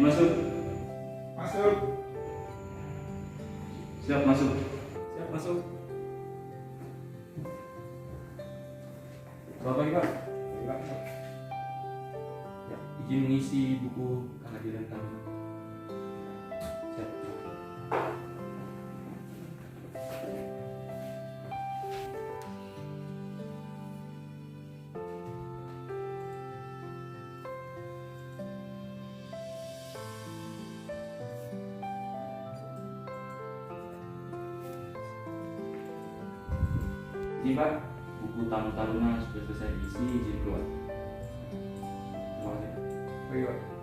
masuk. Masuk. Siap masuk. Siap masuk. Bapak ini Pak, Enggak. ya, izin mengisi buku kehadiran tamu. Siap. Ini Pak, buku tamu taruna sudah selesai diisi, izin keluar. Terima kasih. Baik, Pak.